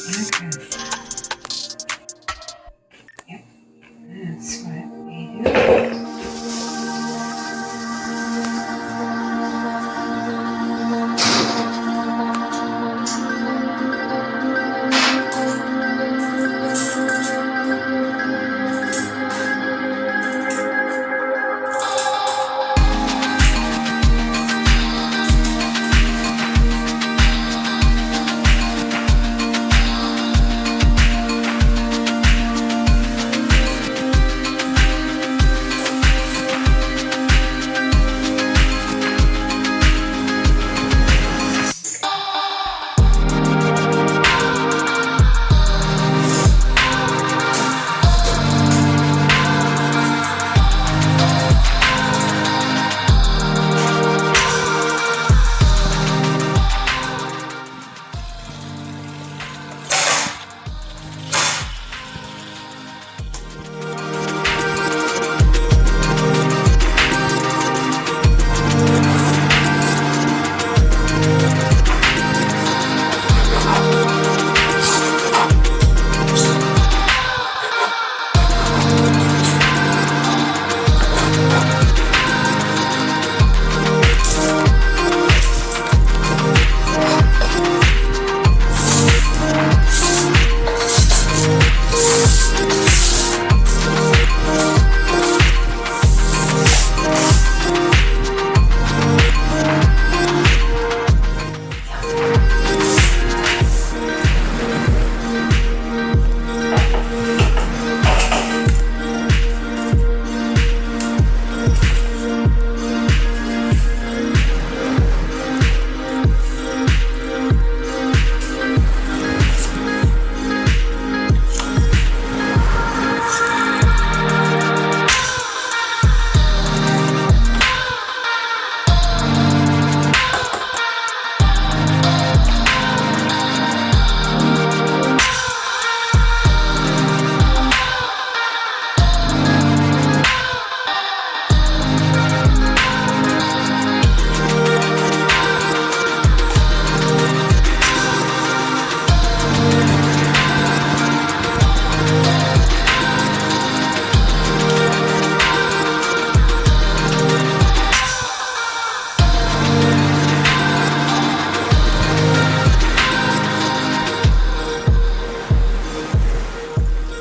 Okay. Yep, that's what we do.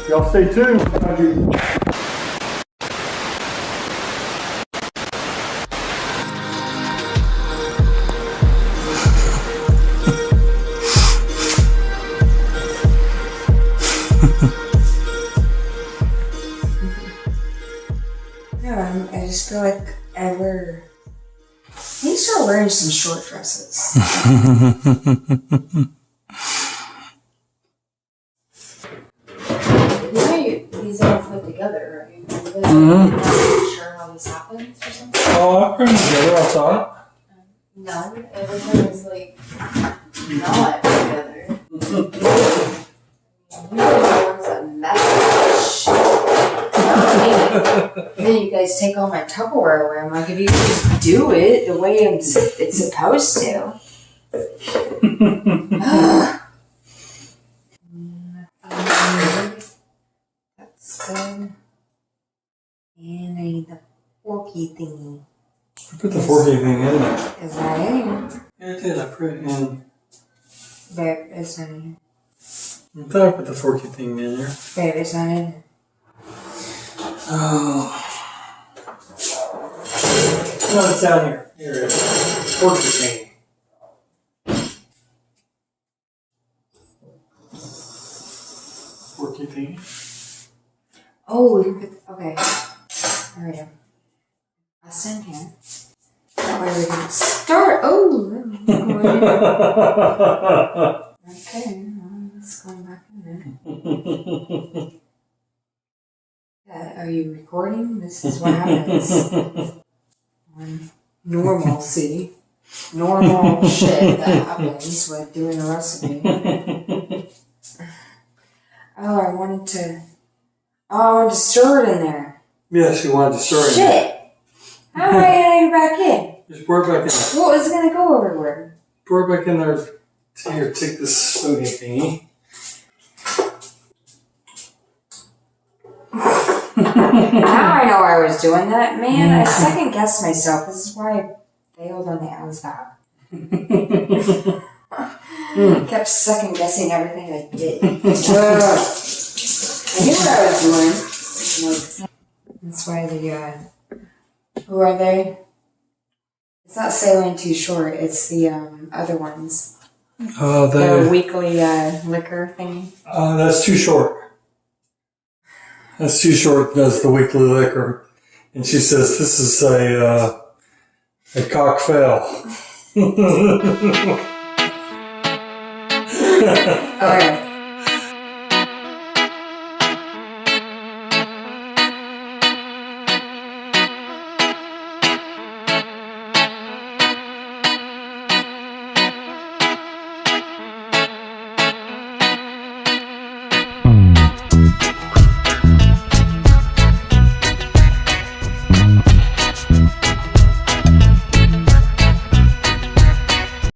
Y'all stay tuned. Yeah, I just feel like I need to start wearing some short dresses. These all fit together, right? I'm not sure how this happens or something. Oh, I put them together outside. No, everything is like not together. You're the ones that mess up shit. Then you guys take all my Tupperware away. I'm like, if you just do it the way it's supposed to. That's good. And I need the forky thingy. I put the forky thing in there. Is that in? Yeah, I did. I put it in. Babe, it's not in. I thought I put the forky thing in there. Babe, it's not in. Oh. No, it's down here. Here it is. Forky thing. Forky thing. Oh, we can put. Okay. There we go. That's in here. That way we can start. Oh! Okay, well, it's going back in there. Are you recording? This is what happens on normalcy. Normal shit that happens with doing a recipe. Oh, I wanted to stir it in there. Yes, you wanted to stir it. Shit! How am I going to get back in? Just pour it back in. Well, it's going to go everywhere. Pour it back in there. Here, take this spoony thingy. Now I know I was doing that. Man, I second guessed myself. This is why I failed on the ASVAB. Kept second guessing everything I did. I knew what I was doing. That's why the, who are they? It's not Sailing Too Short, it's the other ones. The weekly liquor thing. That's Too Short. That's Too Short does the weekly liquor. And she says, this is a cocktail. Okay.